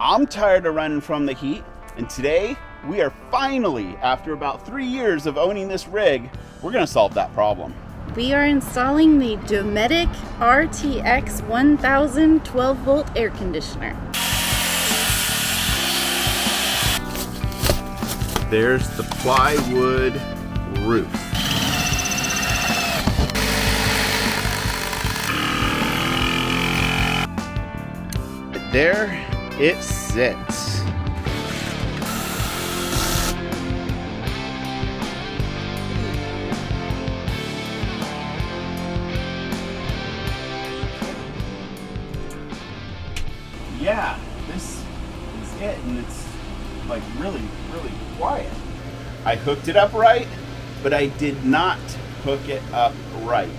I'm tired of running from the heat, and today we are finally, after about 3 years of owning this rig, we're gonna solve that problem. We are installing the Dometic RTX1000 12-volt air conditioner. There's the plywood roof. There it sits. Yeah, this is it, and it's like really quiet. I hooked it up right, but I did not hook it up right.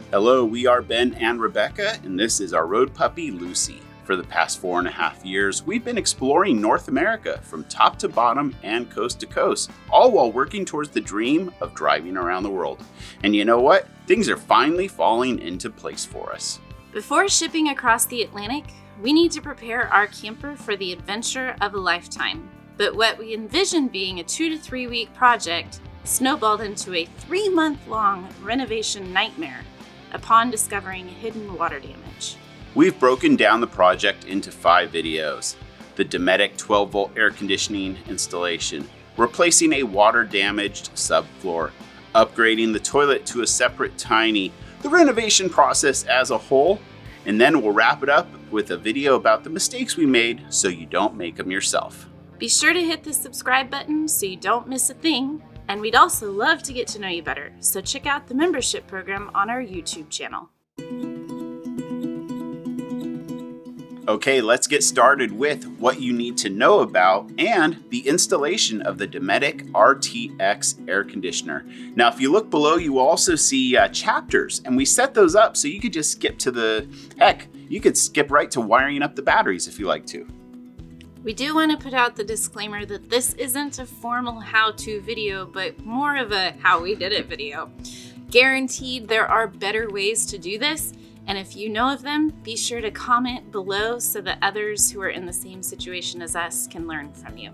Hello, we are Ben and Rebecca, and this is our road puppy, Lucy. For the past 4.5 years, we've been exploring North America from top to bottom and coast to coast, all while working towards the dream of driving around the world. And you know what? Things are finally falling into place for us. Before shipping across the Atlantic, we need to prepare our camper for the adventure of a lifetime. But what we envisioned being a 2 to 3 week project snowballed into a 3-month-long renovation nightmare upon discovering hidden water damage. We've broken down the project into 5 videos. The Dometic 12-volt air conditioning installation, replacing a water-damaged subfloor, upgrading the toilet to a separate tiny, the renovation process as a whole, and then we'll wrap it up with a video about the mistakes we made so you don't make them yourself. Be sure to hit the subscribe button so you don't miss a thing, and we'd also love to get to know you better, so check out the membership program on our YouTube channel. Okay, let's get started with what you need to know about and the installation of the Dometic RTX air conditioner. Now, if you look below, you will also see chapters, and we set those up so you could just skip to you could skip right to wiring up the batteries if you like to. We do want to put out the disclaimer that this isn't a formal how-to video, but more of a how we did it video. Guaranteed there are better ways to do this, and if you know of them, be sure to comment below so that others who are in the same situation as us can learn from you.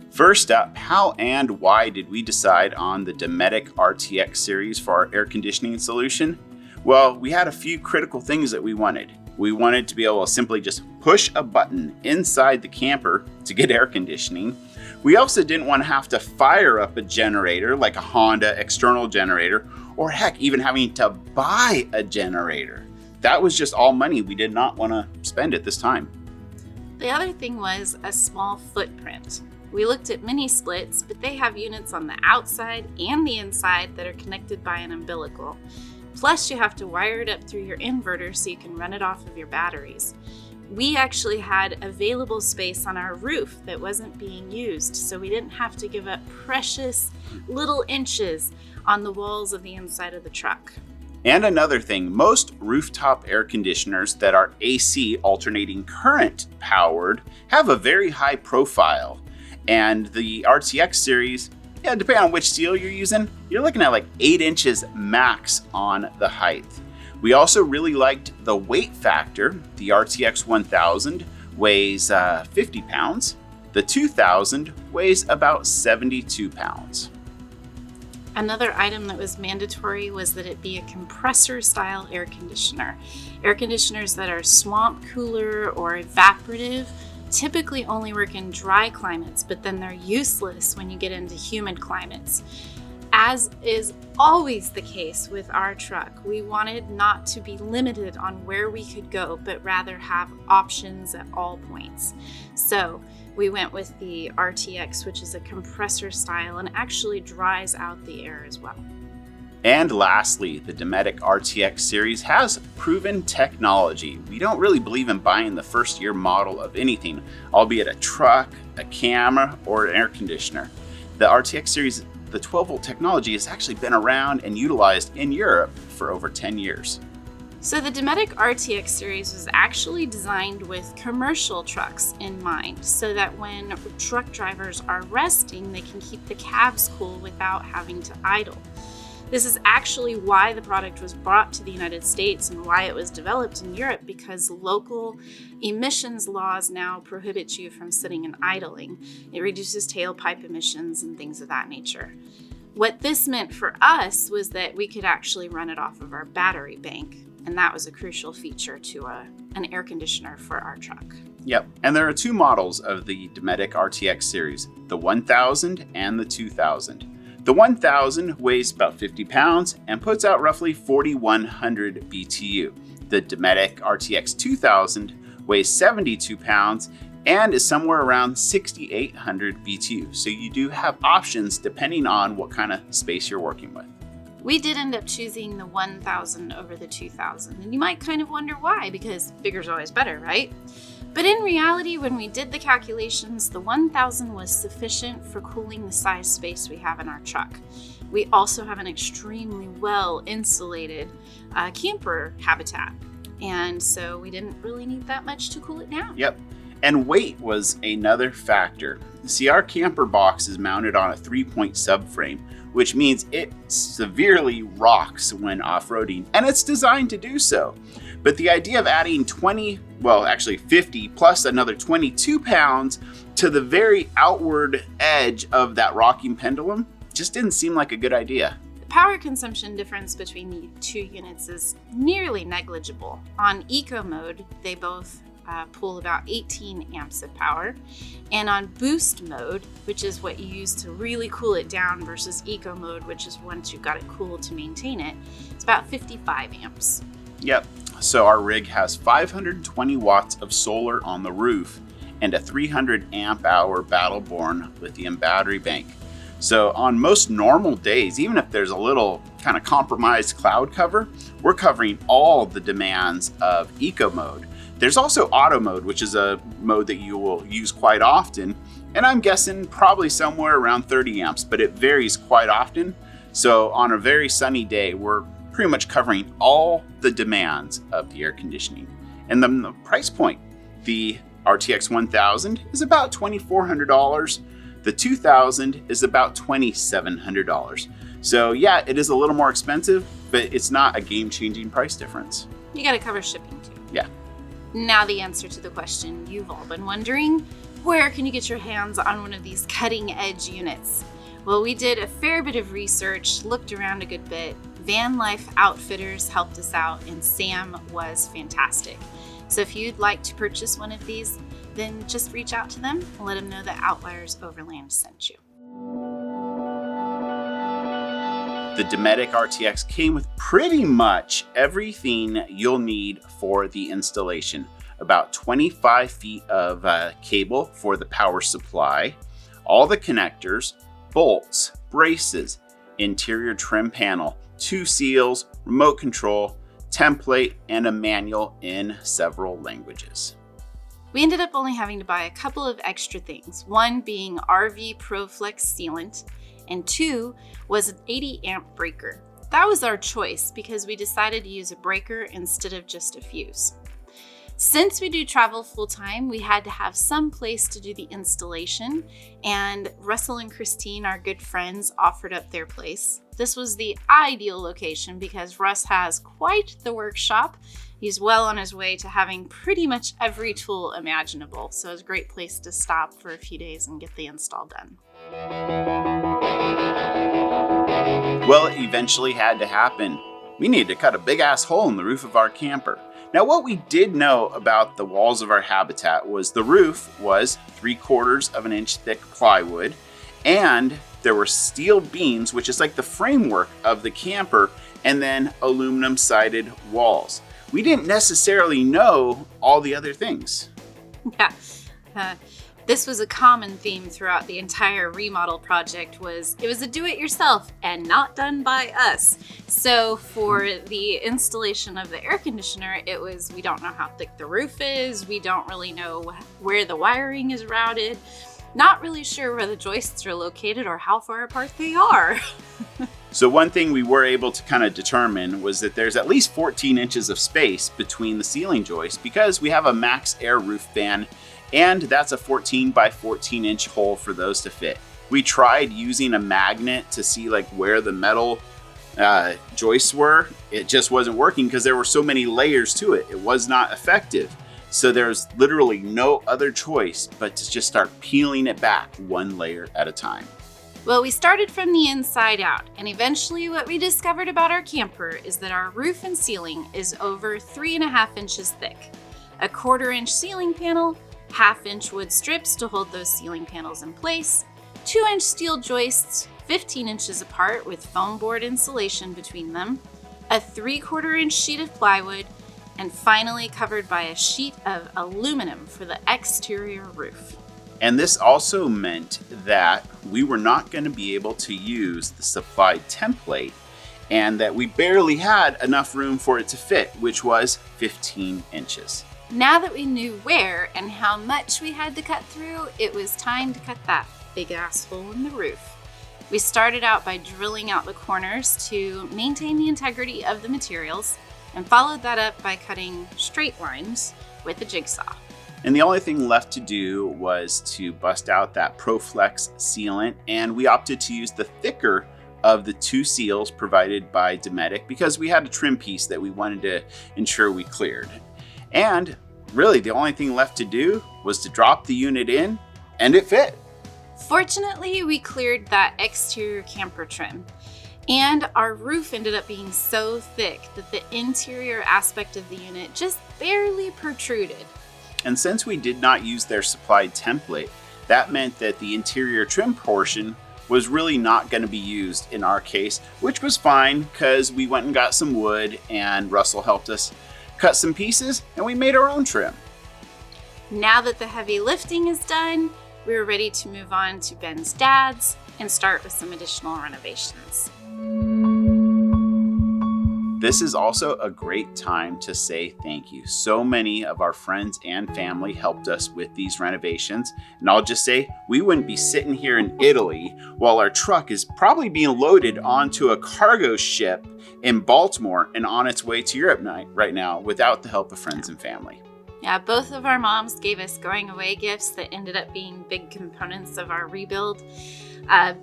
First up, how and why did we decide on the Dometic RTX series for our air conditioning solution? Well, we had a few critical things that we wanted. We wanted to be able to simply just push a button inside the camper to get air conditioning. We also didn't want to have to fire up a generator like a Honda external generator, or heck, even having to buy a generator. That was just all money we did not want to spend at this time. The other thing was a small footprint. We looked at mini splits, but they have units on the outside and the inside that are connected by an umbilical. Plus, you have to wire it up through your inverter so you can run it off of your batteries. We actually had available space on our roof that wasn't being used, so we didn't have to give up precious little inches on the walls of the inside of the truck. And another thing, most rooftop air conditioners that are AC alternating current powered have a very high profile. And the RTX series, depending on which steel you're using, you're looking at like 8 inches max on the height. We also really liked the weight factor. The RTX1000 weighs 50 pounds. The 2000 weighs about 72 pounds. Another item that was mandatory was that it be a compressor-style air conditioner. Air conditioners that are swamp cooler or evaporative typically only work in dry climates, but then they're useless when you get into humid climates. As is always the case with our truck, we wanted not to be limited on where we could go, but rather have options at all points. So we went with the RTX, which is a compressor style and actually dries out the air as well. And lastly, the Dometic RTX series has proven technology. We don't really believe in buying the first year model of anything, albeit a truck, a camera, or an air conditioner. The RTX series, the 12-volt technology, has actually been around and utilized in Europe for over 10 years. So the Dometic RTX series was actually designed with commercial trucks in mind, so that when truck drivers are resting, they can keep the cabs cool without having to idle. This is actually why the product was brought to the United States and why it was developed in Europe, because local emissions laws now prohibit you from sitting and idling. It reduces tailpipe emissions and things of that nature. What this meant for us was that we could actually run it off of our battery bank, and that was a crucial feature to an air conditioner for our truck. Yep, and there are two models of the Dometic RTX series, the 1000 and the 2000. The 1000 weighs about 50 pounds and puts out roughly 4,100 BTU. The Dometic RTX2000 weighs 72 pounds and is somewhere around 6,800 BTU. So you do have options depending on what kind of space you're working with. We did end up choosing the 1000 over the 2000, and you might kind of wonder why, because bigger's always better, right? But in reality, when we did the calculations, the 1000 was sufficient for cooling the size space we have in our truck. We also have an extremely well insulated camper habitat, and so we didn't really need that much to cool it down. Yep, and weight was another factor. See, our camper box is mounted on a 3-point subframe, which means it severely rocks when off-roading, and it's designed to do so. But the idea of adding 50 plus another 22 pounds to the very outward edge of that rocking pendulum just didn't seem like a good idea. The power consumption difference between the two units is nearly negligible. On eco mode, they both pull about 18 amps of power. And on boost mode, which is what you use to really cool it down, versus eco mode, which is once you've got it cooled to maintain it, it's about 55 amps. Yep, so our rig has 520 watts of solar on the roof and a 300 amp hour Battle-Born lithium battery bank. So on most normal days, even if there's a little kind of compromised cloud cover, we're covering all the demands of eco mode. There's also auto mode, which is a mode that you will use quite often, and I'm guessing probably somewhere around 30 amps, but it varies quite often. So on a very sunny day, we're pretty much covering all the demands of the air conditioning. And then the price point, the RTX 1000 is about $2,400. The 2000 is about $2,700. So yeah, it is a little more expensive, but it's not a game-changing price difference. You gotta cover shipping too. Yeah. Now the answer to the question you've all been wondering: where can you get your hands on one of these cutting-edge units? Well, we did a fair bit of research, looked around a good bit. Van Life Outfitters helped us out, and Sam was fantastic. So if you'd like to purchase one of these, then just reach out to them and let them know that Outliers Overland sent you. The Dometic RTX came with pretty much everything you'll need for the installation. About 25 feet of cable for the power supply, all the connectors, bolts, braces, interior trim panel, 2 seals, remote control, template, and a manual in several languages. We ended up only having to buy a couple of extra things, one being RV ProFlex sealant, and 2 was an 80 amp breaker. That was our choice because we decided to use a breaker instead of just a fuse. Since we do travel full time, we had to have some place to do the installation, and Russell and Christine, our good friends, offered up their place. This was the ideal location because Russ has quite the workshop. He's well on his way to having pretty much every tool imaginable, so it's a great place to stop for a few days and get the install done. Well, it eventually had to happen. We needed to cut a big ass hole in the roof of our camper. Now, what we did know about the walls of our habitat was the roof was 3/4 of an inch thick plywood, and there were steel beams, which is like the framework of the camper, and then aluminum sided walls. We didn't necessarily know all the other things. Yeah. This was a common theme throughout the entire remodel project. It was a do-it-yourself and not done by us. So for the installation of the air conditioner, it was, we don't know how thick the roof is, we don't really know where the wiring is routed, not really sure where the joists are located or how far apart they are. So one thing we were able to kind of determine was that there's at least 14 inches of space between the ceiling joists because we have a max air roof fan, and that's a 14 by 14 inch hole for those to fit. We tried using a magnet to see like where the metal joists were, it just wasn't working because there were so many layers to it. It was not effective. So there's literally no other choice but to just start peeling it back one layer at a time. Well, we started from the inside out, and eventually what we discovered about our camper is that our roof and ceiling is over 3.5 inches thick. A 1/4-inch ceiling panel, 1/2-inch wood strips to hold those ceiling panels in place, 2-inch steel joists, 15 inches apart with foam board insulation between them, a 3/4-inch sheet of plywood, and finally covered by a sheet of aluminum for the exterior roof. And this also meant that we were not going to be able to use the supplied template and that we barely had enough room for it to fit, which was 15 inches. Now that we knew where and how much we had to cut through, it was time to cut that big ass hole in the roof. We started out by drilling out the corners to maintain the integrity of the materials and followed that up by cutting straight lines with a jigsaw. And the only thing left to do was to bust out that ProFlex sealant, and we opted to use the thicker of the 2 seals provided by Dometic because we had a trim piece that we wanted to ensure we cleared. And really the only thing left to do was to drop the unit in and it fit. Fortunately, we cleared that exterior camper trim, and our roof ended up being so thick that the interior aspect of the unit just barely protruded. And since we did not use their supplied template, that meant that the interior trim portion was really not going to be used in our case, which was fine because we went and got some wood and Russell helped us cut some pieces and we made our own trim. Now that the heavy lifting is done, we were ready to move on to Ben's dad's and start with some additional renovations. This is also a great time to say thank you. So many of our friends and family helped us with these renovations. And I'll just say, we wouldn't be sitting here in Italy while our truck is probably being loaded onto a cargo ship in Baltimore and on its way to Europe right now without the help of friends and family. Yeah, both of our moms gave us going away gifts that ended up being big components of our rebuild.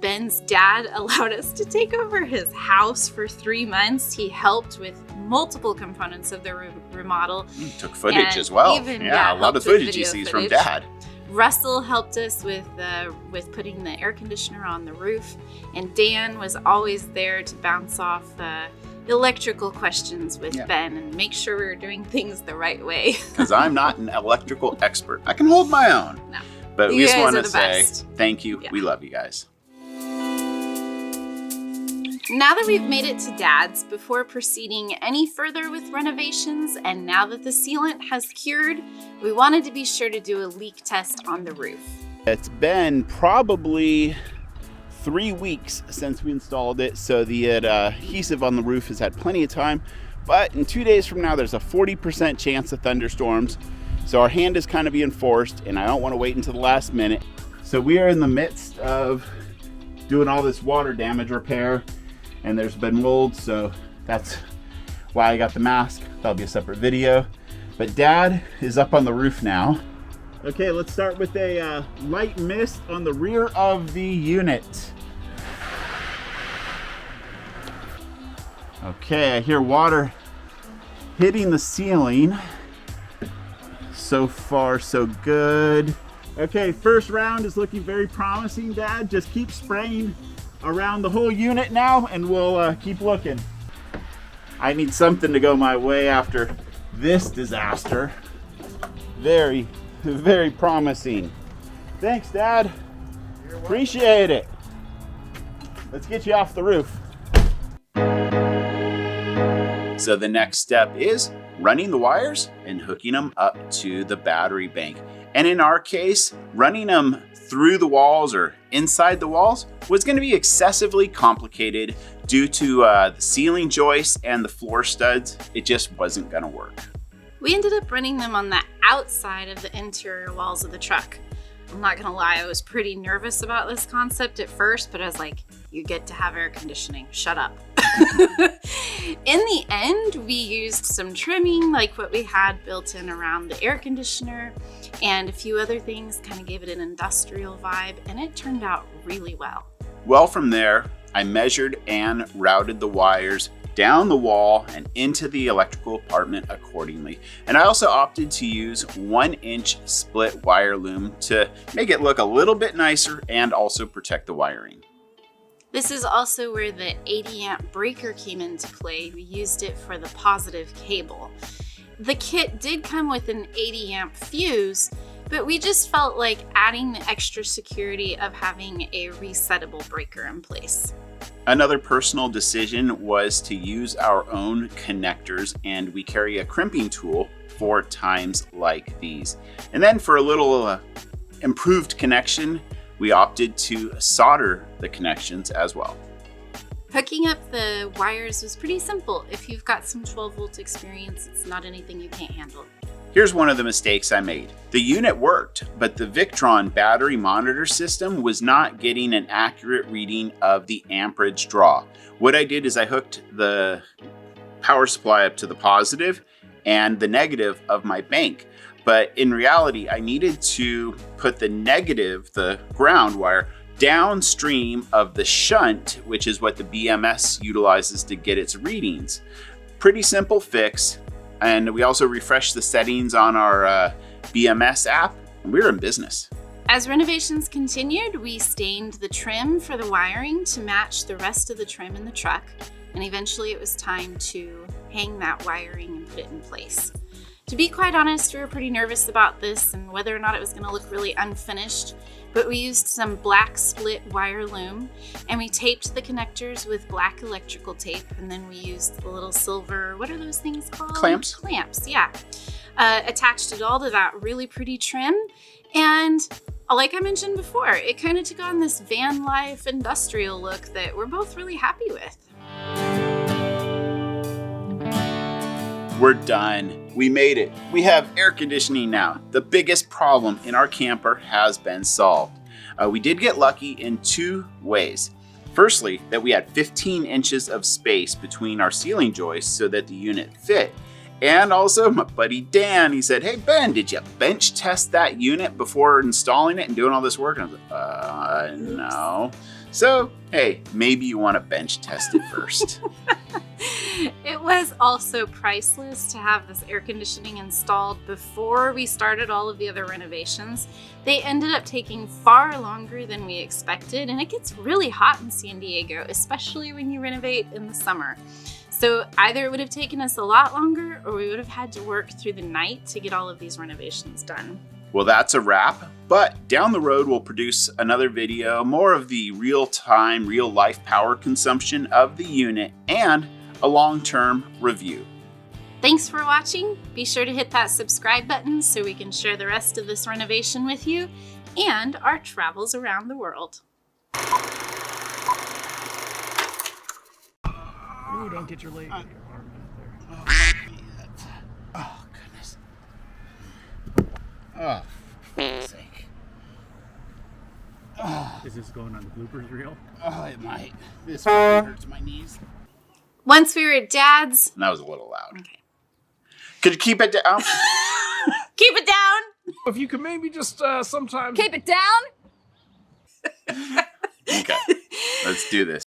Ben's dad allowed us to take over his house for 3 months. He helped with multiple components of the remodel. Took footage as well. Yeah, a lot of footage he sees from Dad. Russell helped us with putting the air conditioner on the roof, and Dan was always there to bounce off electrical questions with Ben and make sure we were doing things the right way. Because I'm not an electrical expert. I can hold my own. No. But we just want to say thank you. Yeah. We love you guys. Now that we've made it to Dad's, before proceeding any further with renovations, and now that the sealant has cured, we wanted to be sure to do a leak test on the roof. It's been probably 3 weeks since we installed it, so the adhesive on the roof has had plenty of time. But in 2 days from now, there's a 40% chance of thunderstorms. So our hand is kind of being forced, and I don't want to wait until the last minute. So we are in the midst of doing all this water damage repair, and there's been mold, so that's why I got the mask. That'll be a separate video. But Dad is up on the roof now. Okay, let's start with a light mist on the rear of the unit. Okay, I hear water hitting the ceiling. So far, so good. Okay, first round is looking very promising, Dad. Just keep spraying around the whole unit now, and we'll keep looking. I need something to go my way after this disaster. Very, very promising. Thanks, Dad. Appreciate it. Let's get you off the roof. So the next step is running the wires and hooking them up to the battery bank. And in our case, running them through the walls or inside the walls was going to be excessively complicated due to the ceiling joists and the floor studs. It just wasn't going to work. We ended up running them on the outside of the interior walls of the truck. I'm not gonna lie, I was pretty nervous about this concept at first, but I was like, you get to have air conditioning, shut up. In the end, we used some trimming like what we had built in around the air conditioner and a few other things, kind of gave it an industrial vibe, and it turned out really well. Well, from there, I measured and routed the wires down the wall and into the electrical apartment accordingly. And I also opted to use 1-inch split wire loom to make it look a little bit nicer and also protect the wiring. This is also where the 80 amp breaker came into play. We used it for the positive cable. The kit did come with an 80 amp fuse, but we just felt like adding the extra security of having a resettable breaker in place. Another personal decision was to use our own connectors, and we carry a crimping tool for times like these. And then for a little improved connection, we opted to solder the connections as well. Hooking up the wires was pretty simple. If you've got some 12 volt experience, it's not anything you can't handle. Here's one of the mistakes I made. The unit worked, but the Victron battery monitor system was not getting an accurate reading of the amperage draw. What I did is I hooked the power supply up to the positive and the negative of my bank. But in reality, I needed to put the negative, the ground wire, downstream of the shunt, which is what the BMS utilizes to get its readings. Pretty simple fix. And we also refreshed the settings on our BMS app, and we were in business. As renovations continued, we stained the trim for the wiring to match the rest of the trim in the truck, and eventually it was time to hang that wiring and put it in place. To be quite honest, we were pretty nervous about this and whether or not it was going to look really unfinished, but we used some black split wire loom and we taped the connectors with black electrical tape, and then we used the little silver, what are those things called? Clamps. Clamps, yeah. Attached it all to that really pretty trim, and like I mentioned before, it kind of took on this van life industrial look that we're both really happy with. We're done. We made it. We have air conditioning now. The biggest problem in our camper has been solved. We did get lucky in two ways. Firstly, that we had 15 inches of space between our ceiling joists so that the unit fit. And also my buddy Dan, he said, "Hey Ben, did you bench test that unit before installing it and doing all this work?" And I was like, no. So, hey, maybe you want to bench test it first. It was also priceless to have this air conditioning installed before we started all of the other renovations. They ended up taking far longer than we expected, and it gets really hot in San Diego, especially when you renovate in the summer. So either it would have taken us a lot longer, or we would have had to work through the night to get all of these renovations done. Well, that's a wrap, but down the road we'll produce another video, more of the real-time, real-life power consumption of the unit and a long-term review. Thanks for watching. Be sure to hit that subscribe button so we can share the rest of this renovation with you and our travels around the world. Ooh, don't get your leg in your arm out there. Oh, goodness. Oh, for God's sake. Oh, Is this going on the bloopers reel? it might. This really hurts my knees. Once we were at Dad's... And that was a little loud. Okay. Could you keep it down? Keep it down! If you could maybe just sometimes... Keep it down! Okay, let's do this.